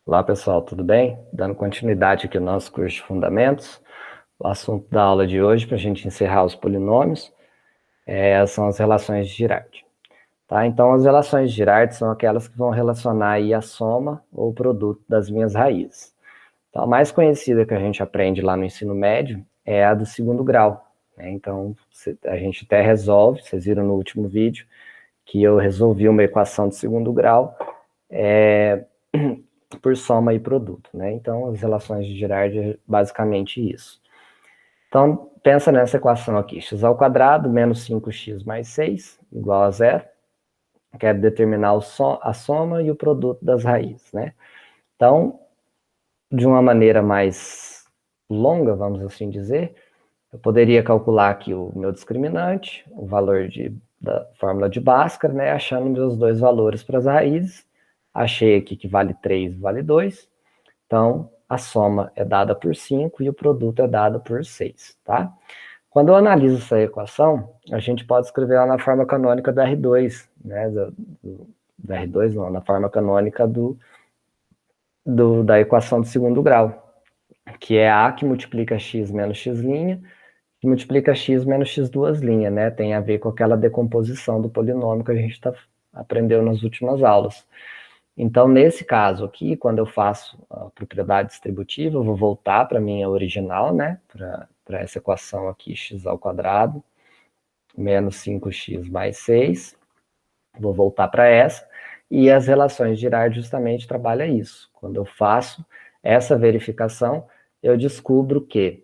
Olá pessoal, tudo bem? Dando continuidade aqui ao nosso curso de Fundamentos. O assunto da aula de hoje, para a gente encerrar os polinômios, são as relações de Girard. Tá? Então, as relações de Girard são aquelas que vão relacionar aí a soma ou o produto das minhas raízes. Então, a mais conhecida que a gente aprende lá no ensino médio é a do segundo grau, né? Então, a gente até resolve, vocês viram no último vídeo, que eu resolvi uma equação de segundo grau, por soma e produto, né? Então, as relações de Girard é basicamente isso. Então, pensa nessa equação aqui, x ao quadrado menos 5x mais 6 igual a zero. Quero determinar a soma e o produto das raízes, né? Então, de uma maneira mais longa, vamos assim dizer, eu poderia calcular aqui o meu discriminante, o valor da fórmula de Bhaskara, né? Achando meus dois valores para as raízes. Achei aqui que vale 3 e vale 2. Então, a soma é dada por 5 e o produto é dado por 6, tá? Quando eu analiso essa equação, a gente pode escrever ela na forma canônica do R2, né? Do R2 não, na forma canônica da equação de segundo grau, que é A que multiplica x menos x', que multiplica x menos x duas linhas, né? Tem a ver com aquela decomposição do polinômio que a gente aprendeu nas últimas aulas. Então, nesse caso aqui, quando eu faço a propriedade distributiva, eu vou voltar para a minha original, né? Para essa equação aqui, x ao quadrado, menos 5x mais 6. Vou voltar para essa. E as relações de Girard justamente trabalham isso. Quando eu faço essa verificação, eu descubro que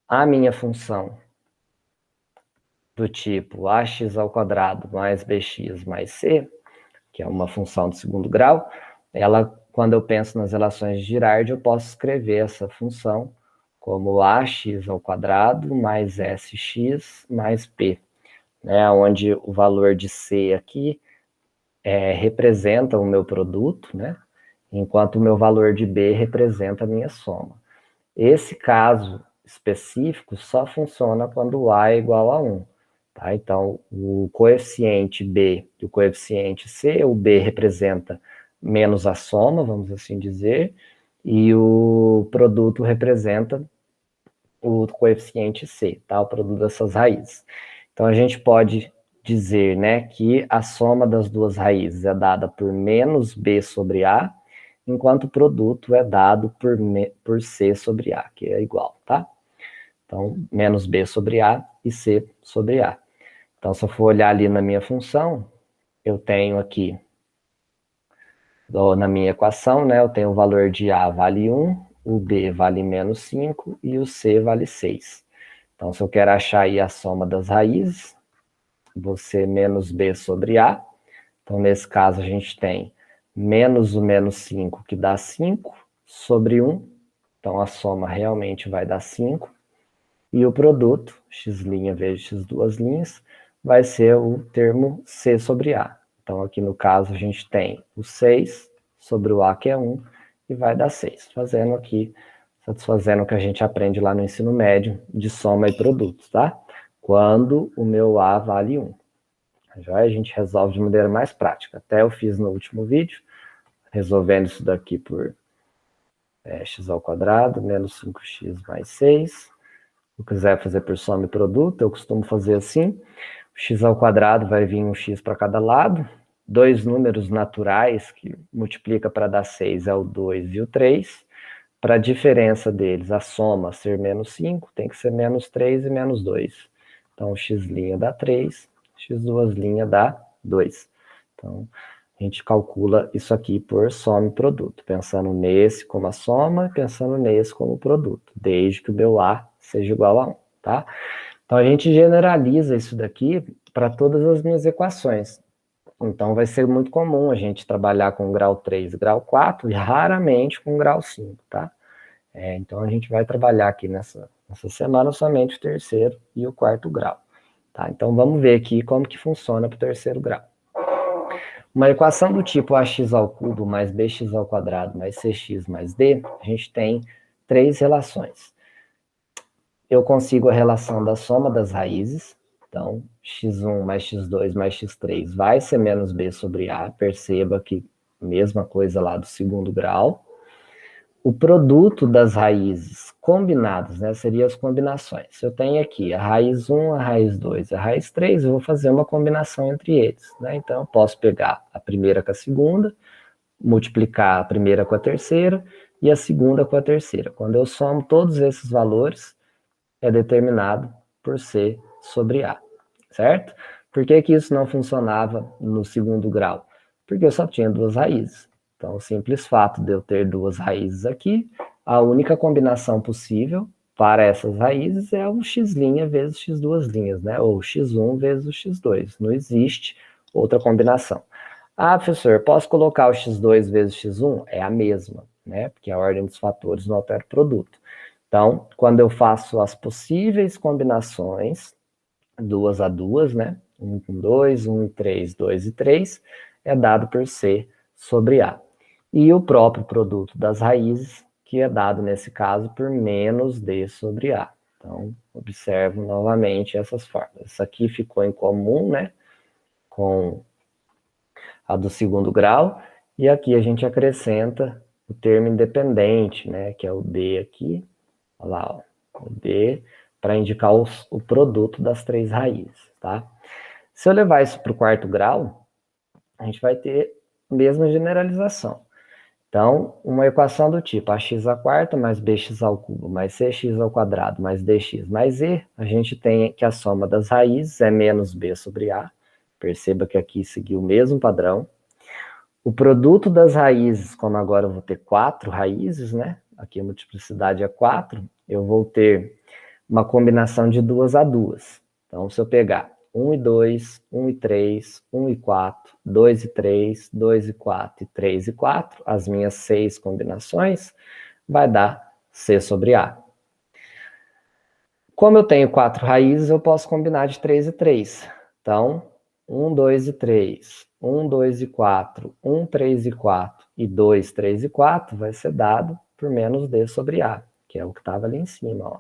a minha função do tipo ax ao quadrado mais bx mais c, que é uma função de segundo grau, quando eu penso nas relações de Girard, eu posso escrever essa função como ax ao quadrado mais sx mais p, né, onde o valor de c aqui representa o meu produto, né, enquanto o meu valor de b representa a minha soma. Esse caso específico só funciona quando o a é igual a 1. Tá? Então, o coeficiente b e o coeficiente c, o b representa menos a soma, vamos assim dizer, e o produto representa o coeficiente c, tá? O produto dessas raízes. Então, a gente pode dizer, né, que a soma das duas raízes é dada por menos b sobre a, enquanto o produto é dado por c sobre a, que é igual, tá? Então, menos b sobre a e c sobre a. Então, se eu for olhar ali na minha função, eu tenho aqui, na minha equação, né, eu tenho o valor de a vale 1, o b vale menos 5 e o c vale 6. Então, se eu quero achar aí a soma das raízes, vou ser menos b sobre a. Então, nesse caso, a gente tem menos o menos 5, que dá 5, sobre 1. Então, a soma realmente vai dar 5. E o produto, x' vezes x duas linhas, vai ser o termo c sobre a. Então, aqui no caso, a gente tem o 6 sobre o a, que é 1, e vai dar 6. Fazendo aqui, satisfazendo o que a gente aprende lá no ensino médio, de soma e produtos, tá? Quando o meu a vale 1. Já a gente resolve de maneira mais prática. Até eu fiz no último vídeo, resolvendo isso daqui por x ao quadrado, menos 5x mais 6. Se eu quiser fazer por soma e produto, eu costumo fazer assim. O x ao quadrado vai vir um x para cada lado. Dois números naturais que multiplica para dar 6 é o 2 e o 3. Para a diferença deles, a soma ser menos 5, tem que ser menos 3 e menos 2. Então, x' dá 3, x duas linhas dá 2. Então, a gente calcula isso aqui por soma e produto, pensando nesse como a soma e pensando nesse como o produto, desde que o meu A seja igual a 1, tá? Então, a gente generaliza isso daqui para todas as minhas equações. Então, vai ser muito comum a gente trabalhar com grau 3 e grau 4 e raramente com grau 5, tá? Então, a gente vai trabalhar aqui nessa semana somente o terceiro e o quarto grau. Tá? Então, vamos ver aqui como que funciona para o terceiro grau. Uma equação do tipo ax ao cubo mais bx ao quadrado mais cx mais d, a gente tem três relações. Eu consigo a relação da soma das raízes. Então, x1 mais x2 mais x3 vai ser menos b sobre a. Perceba que mesma coisa lá do segundo grau. O produto das raízes combinadas, né, seriam as combinações. Se eu tenho aqui a raiz 1, a raiz 2, a raiz 3, eu vou fazer uma combinação entre eles, né? Então, eu posso pegar a primeira com a segunda, multiplicar a primeira com a terceira e a segunda com a terceira. Quando eu somo todos esses valores, é determinado por C sobre A, certo? Por que que isso não funcionava no segundo grau? Porque eu só tinha duas raízes. Então, o simples fato de eu ter duas raízes aqui, a única combinação possível para essas raízes é o x' vezes x2', né? Ou x1 vezes o x2. Não existe outra combinação. Ah, professor, posso colocar o x2 vezes x1? É a mesma, né? Porque a ordem dos fatores não altera o produto. Então, quando eu faço as possíveis combinações, 2 a 2, né? 1 com 2, 1 e 3, 2 e 3, é dado por C sobre A. E o próprio produto das raízes, que é dado nesse caso por menos D sobre A. Então, observo novamente essas formas. Essa aqui ficou em comum, né? Com a do segundo grau. E aqui a gente acrescenta o termo independente, né? Que é o D aqui. Olha lá, ó, o D, para indicar o produto das três raízes, tá? Se eu levar isso para o quarto grau, a gente vai ter a mesma generalização. Então, uma equação do tipo ax à quarta mais bx ao cubo mais cx ao quadrado mais dx mais e, a gente tem que a soma das raízes é menos b sobre a. Perceba que aqui seguiu o mesmo padrão. O produto das raízes, como agora eu vou ter 4 raízes, né? Aqui a multiplicidade é 4, eu vou ter uma combinação de 2 a 2. Então, se eu pegar 1 e 2, 1 e 3, 1 e 4, 2 e 3, 2 e 4 e 3 e 4, as minhas 6 combinações, vai dar C sobre A. Como eu tenho 4 raízes, eu posso combinar de 3 e 3. Então, 1, 2 e 3, 1, 2 e 4, 1, 3 e 4 e 2, 3 e 4 vai ser dado por menos D sobre A, que é o que estava ali em cima, ó.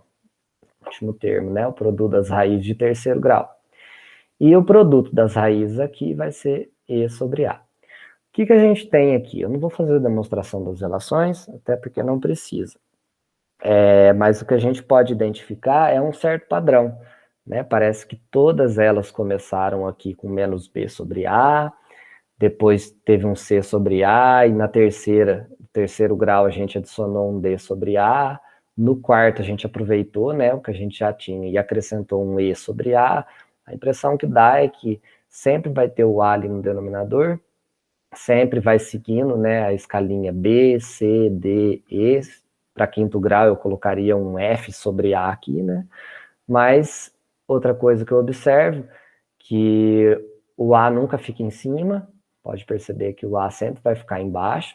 Último termo, né? O produto das raízes de terceiro grau. E o produto das raízes aqui vai ser E sobre A. O que a gente tem aqui? Eu não vou fazer a demonstração das relações, até porque não precisa. Mas o que a gente pode identificar é um certo padrão, né? Parece que todas elas começaram aqui com menos B sobre A, depois teve um C sobre A, e na terceiro grau a gente adicionou um D sobre A, no quarto a gente aproveitou, né, o que a gente já tinha e acrescentou um E sobre A. A impressão que dá é que sempre vai ter o A ali no denominador, sempre vai seguindo, né, a escalinha B, C, D, E. Para quinto grau eu colocaria um F sobre A aqui, né, mas outra coisa que eu observo, que o A nunca fica em cima, pode perceber que o A sempre vai ficar embaixo,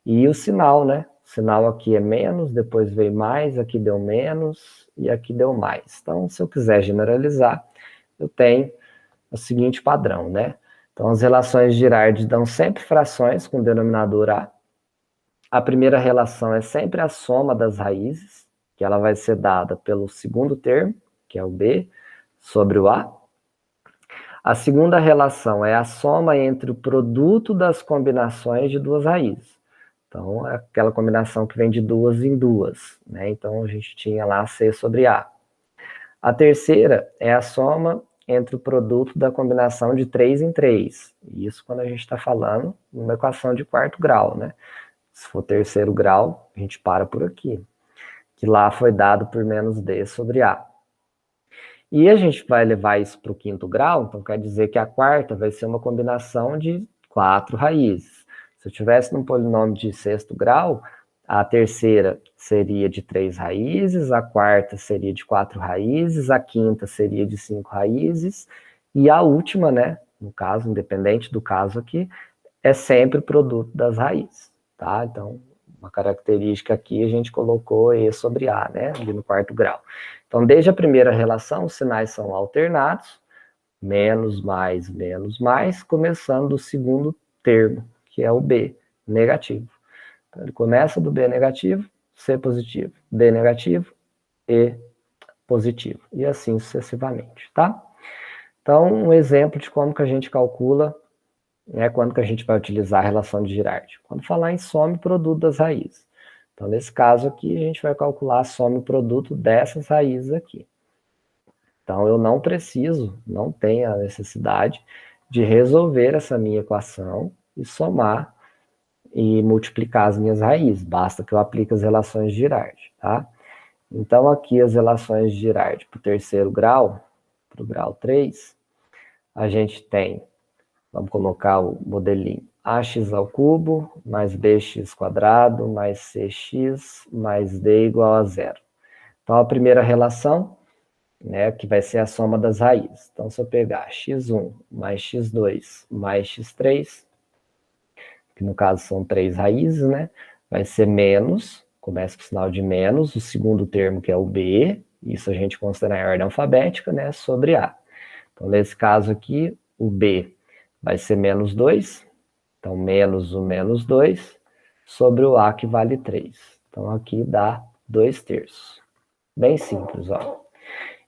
e o sinal, né? O sinal aqui é menos, depois veio mais, aqui deu menos, e aqui deu mais. Então, se eu quiser generalizar, eu tenho o seguinte padrão, né? Então, as relações de Girardi dão sempre frações com denominador A. A primeira relação é sempre a soma das raízes, que ela vai ser dada pelo segundo termo, que é o B, sobre o A. A segunda relação é a soma entre o produto das combinações de duas raízes. Então, é aquela combinação que vem de duas em duas, né? Então, a gente tinha lá C sobre A. A terceira é a soma entre o produto da combinação de 3 em 3. Isso quando a gente está falando de uma equação de quarto grau, né? Se for terceiro grau, a gente para por aqui. Que lá foi dado por menos D sobre A. E a gente vai levar isso para o quinto grau, então quer dizer que a quarta vai ser uma combinação de 4 raízes. Se eu tivesse num polinômio de sexto grau, a terceira seria de 3 raízes, a quarta seria de 4 raízes, a quinta seria de 5 raízes, e a última, né, no caso, independente do caso aqui, é sempre o produto das raízes, tá? Então, uma característica aqui a gente colocou E sobre A, né, ali no quarto grau. Então, desde a primeira relação, os sinais são alternados, menos, mais, começando do segundo termo, que é o B, negativo. Então, ele começa do B negativo, C positivo, D negativo, E positivo, e assim sucessivamente, tá? Então, um exemplo de como que a gente calcula, né, quando que a gente vai utilizar a relação de Girardi. Quando falar em soma e produto das raízes. Então, nesse caso aqui, a gente vai calcular a soma e o produto dessas raízes aqui. Então, eu não preciso, não tenho a necessidade de resolver essa minha equação e somar e multiplicar as minhas raízes. Basta que eu aplique as relações de Girardi, tá? Então, aqui as relações de Girardi para o terceiro grau, para o grau 3, a gente tem, vamos colocar o modelinho, ax ao cubo mais bx quadrado mais cx mais d igual a zero. Então, a primeira relação, né, que vai ser a soma das raízes. Então, se eu pegar x1 mais x2 mais x3, que no caso são 3 raízes, né, vai ser menos, começa com o sinal de menos, o segundo termo que é o b, isso a gente considera em ordem alfabética, né, sobre a. Então, nesse caso aqui, o b vai ser menos 2, então menos o menos 2, sobre o a que vale 3. Então, aqui dá 2/3. Bem simples, ó.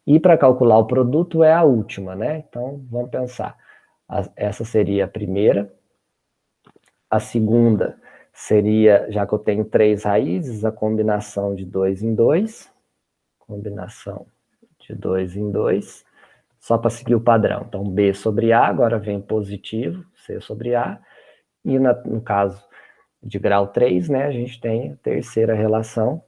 E para calcular o produto é a última, né? Então, vamos pensar. Essa seria a primeira. A segunda seria, já que eu tenho 3 raízes, a combinação de 2 em 2. Combinação de 2 em 2. Só para seguir o padrão. Então, B sobre A, agora vem positivo, C sobre A. E no caso de grau 3, né, a gente tem a terceira relação.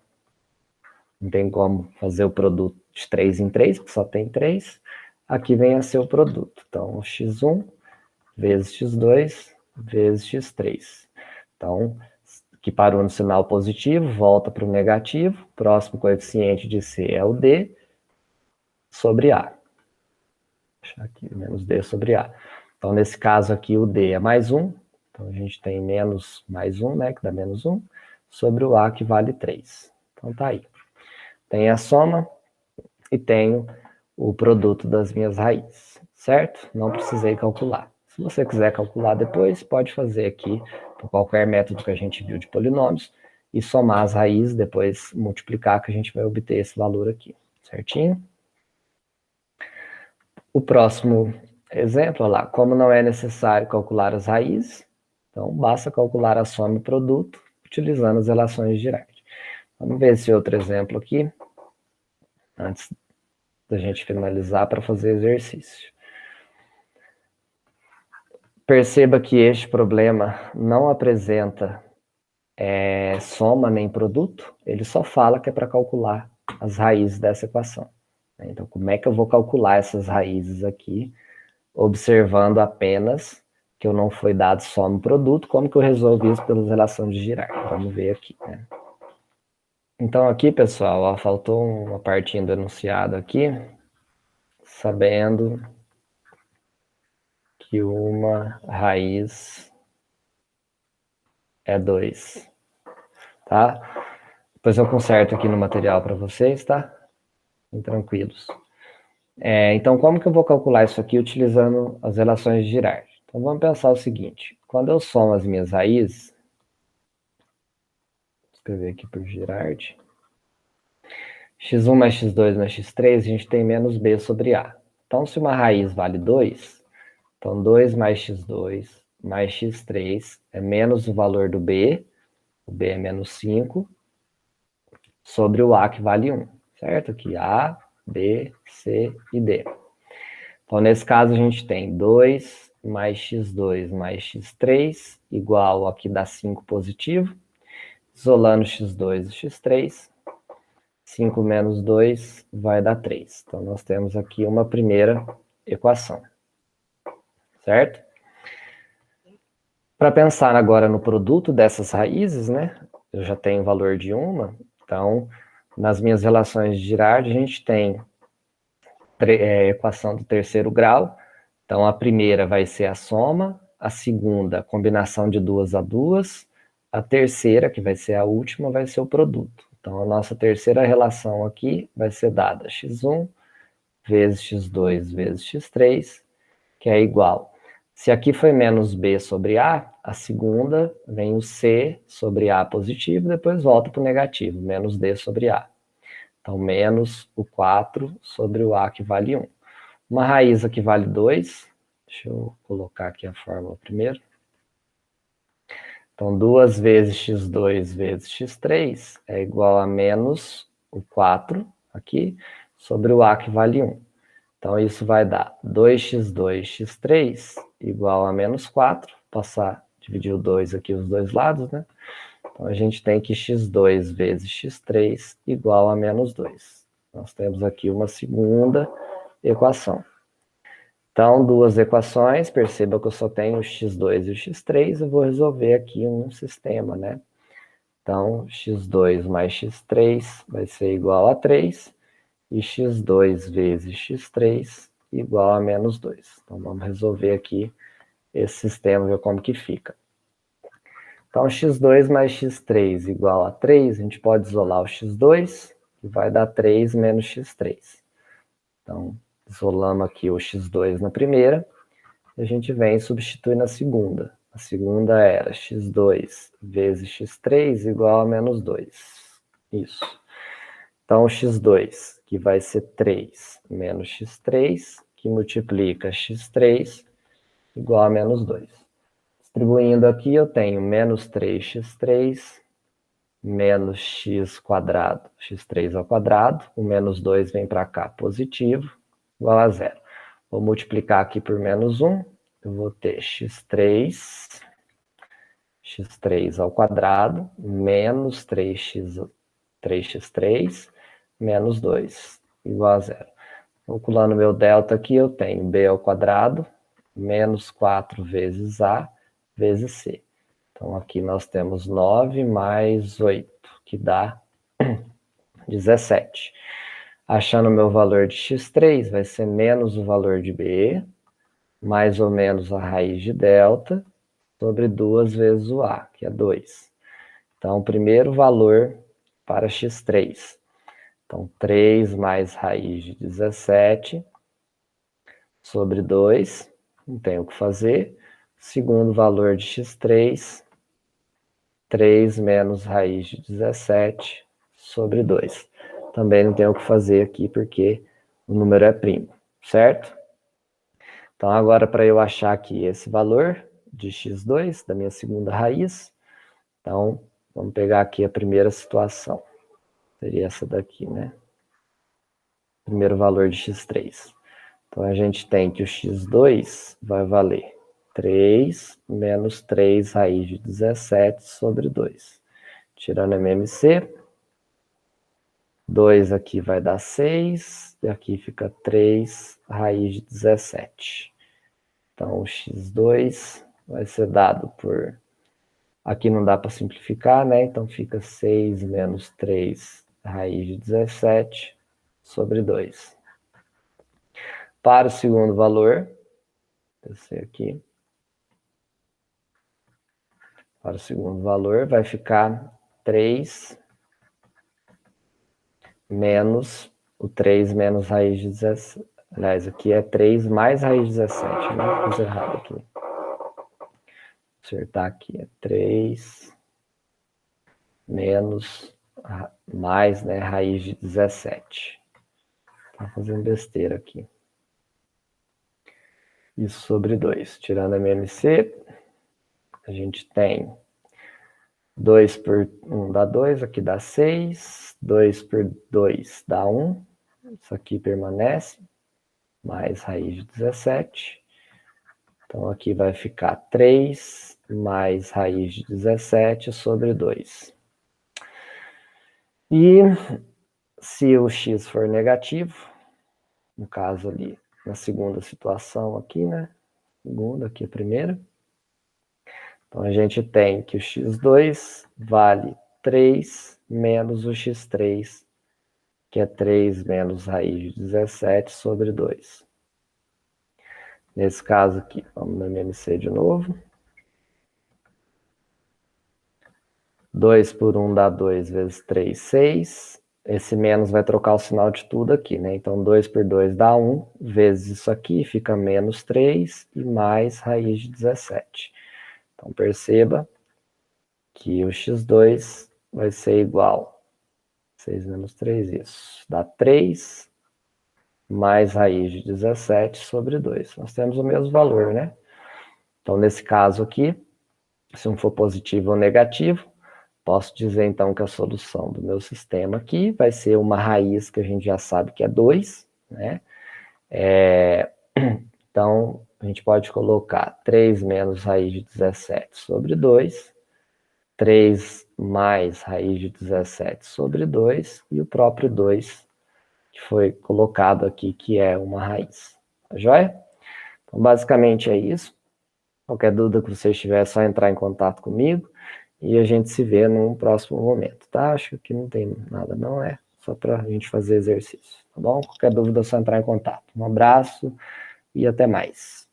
Não tem como fazer o produto de 3 em 3, porque só tem 3. Aqui vem a ser o produto. Então, x1 vezes x2 vezes x3. Então, que parou no sinal positivo, volta para o negativo. Próximo coeficiente de C é o D sobre A. Vou deixar aqui, menos D sobre A. Então, nesse caso aqui, o D é mais 1. Então, a gente tem menos mais 1, né, que dá menos 1, sobre o A, que vale 3. Então, tá aí. Tem a soma e tenho o produto das minhas raízes, certo? Não precisei calcular. Se você quiser calcular depois, pode fazer aqui por qualquer método que a gente viu de polinômios e somar as raízes, depois multiplicar, que a gente vai obter esse valor aqui, certinho? O próximo exemplo, olha lá, como não é necessário calcular as raízes, então basta calcular a soma e o produto utilizando as relações de Girardi. Vamos ver esse outro exemplo aqui, antes da gente finalizar para fazer exercício. Perceba que este problema não apresenta soma nem produto, ele só fala que é para calcular as raízes dessa equação. Então, como é que eu vou calcular essas raízes aqui, observando apenas que eu não foi dado soma e produto, como que eu resolvo isso pelas relações de Girardi? Vamos ver aqui, né? Então, aqui, pessoal, ó, faltou uma partinha do enunciado aqui, sabendo que uma raiz é 2, tá? Depois eu conserto aqui no material para vocês, tá? Fiquem tranquilos. Então, como que eu vou calcular isso aqui utilizando as relações de Girardi? Então, vamos pensar o seguinte. Quando eu somo as minhas raízes, vou escrever aqui por Girardi, x1 mais x2 mais x3, a gente tem menos b sobre a. Então, se uma raiz vale 2, então 2 mais x2 mais x3 é menos o valor do b, o b é menos 5, sobre o a, que vale 1, certo? Aqui a, b, c e d. Então, nesse caso, a gente tem 2 mais x2 mais x3 igual, aqui dá 5 positivo. Isolando x2 e x3, 5 menos 2 vai dar 3. Então, nós temos aqui uma primeira equação, certo? Para pensar agora no produto dessas raízes, né? Eu já tenho o valor de uma, então, nas minhas relações de Girardi, a gente tem equação do terceiro grau. Então, a primeira vai ser a soma, a segunda, a combinação de duas a duas, a terceira, que vai ser a última, vai ser o produto. Então, a nossa terceira relação aqui vai ser dada x1 vezes x2 vezes x3, que é igual. Se aqui foi menos b sobre a segunda vem o c sobre a positivo, depois volta para o negativo, menos d sobre a. Então, menos o 4 sobre o a, que vale 1. Uma raiz aqui vale 2. Deixa eu colocar aqui a fórmula primeiro. Então, 2 vezes x2 vezes x3 é igual a menos o 4, aqui, sobre o a que vale 1. Então, isso vai dar 2x2, x3 igual a menos 4. Passar, dividir o 2 aqui os dois lados, né? Então, a gente tem que x2 vezes x3 igual a menos 2. Nós temos aqui uma segunda equação. Então, duas equações, perceba que eu só tenho o x2 e o x3, eu vou resolver aqui um sistema, né? Então, x2 mais x3 vai ser igual a 3, e x2 vezes x3 igual a menos 2. Então, vamos resolver aqui esse sistema, ver como que fica. Então, x2 mais x3 igual a 3, a gente pode isolar o x2, que vai dar 3 menos x3. Então, isolamos aqui o x2 na primeira, e a gente vem e substitui na segunda. A segunda era x2 vezes x3 igual a menos 2. Isso. Então, o x2, que vai ser 3 menos x3, que multiplica x3, igual a menos 2. Distribuindo aqui, eu tenho menos 3x3 menos x quadrado, x3 ao quadrado. O menos 2 vem para cá, positivo, igual a 0. Vou multiplicar aqui por menos 1. Eu vou ter x3 ao quadrado, menos 3x3, menos 2, igual a 0. Calculando meu delta aqui, eu tenho b ao quadrado, menos 4 vezes a, vezes c. Então, aqui nós temos 9 mais 8, que dá 17. Achando o meu valor de x3, vai ser menos o valor de b, mais ou menos a raiz de delta, sobre 2 vezes o a, que é 2. Então, o primeiro valor para x3. Então, 3 mais raiz de 17 sobre 2, não tem o que fazer. Segundo valor de x3, 3 menos raiz de 17 sobre 2. Também não tem o que fazer aqui, porque o número é primo, certo? Então, agora, para eu achar aqui esse valor de x2, da minha segunda raiz, então, vamos pegar aqui a primeira situação. Seria essa daqui, né? Primeiro valor de x3. Então, a gente tem que o x2 vai valer 3 menos 3 raiz de 17 sobre 2. Tirando MMC, 2 aqui vai dar 6, e aqui fica 3 raiz de 17. Então, o x2 vai ser dado por... Aqui não dá para simplificar, né? Então, fica 6 menos 3 raiz de 17 sobre 2. Para o segundo valor, descer aqui. Para o segundo valor, vai ficar 3 menos o 3 menos raiz de 17. Aliás, aqui é 3 mais raiz de 17, né? Fiz errado aqui. Vou acertar aqui, é 3 menos mais, né, raiz de 17. Tá fazendo besteira aqui. Isso sobre 2. Tirando a MMC, a gente tem 2 por 1 dá 2, aqui dá 6. 2 por 2 dá 1. Isso aqui permanece. Mais raiz de 17. Então, aqui vai ficar 3 mais raiz de 17 sobre 2. E se o x for negativo, no caso ali, na segunda situação aqui, né? Segunda, aqui a primeira. Então, a gente tem que o x2 vale 3 menos o x3, que é 3 menos raiz de 17 sobre 2. Nesse caso aqui, vamos no MMC de novo. 2 por 1 dá 2 vezes 3, 6. Esse menos vai trocar o sinal de tudo aqui, né? Então, 2 por 2 dá 1, vezes isso aqui, fica menos 3 e mais raiz de 17. Então, perceba que o x2 vai ser igual a 6 menos 3, isso. Dá 3 mais raiz de 17 sobre 2. Nós temos o mesmo valor, né? Então, nesse caso aqui, Se um for positivo ou negativo, posso dizer então que a solução do meu sistema aqui vai ser uma raiz que a gente já sabe que é 2, né? Então, a gente pode colocar 3 menos raiz de 17 sobre 2, 3 mais raiz de 17 sobre 2, e o próprio 2, que foi colocado aqui, que é uma raiz. Tá joia? Então, basicamente é isso. Qualquer dúvida que você tiver, é só entrar em contato comigo e a gente se vê num próximo momento, tá? Acho que não tem nada, não é só para a gente fazer exercício, tá bom? Qualquer dúvida é só entrar em contato. Um abraço e até mais.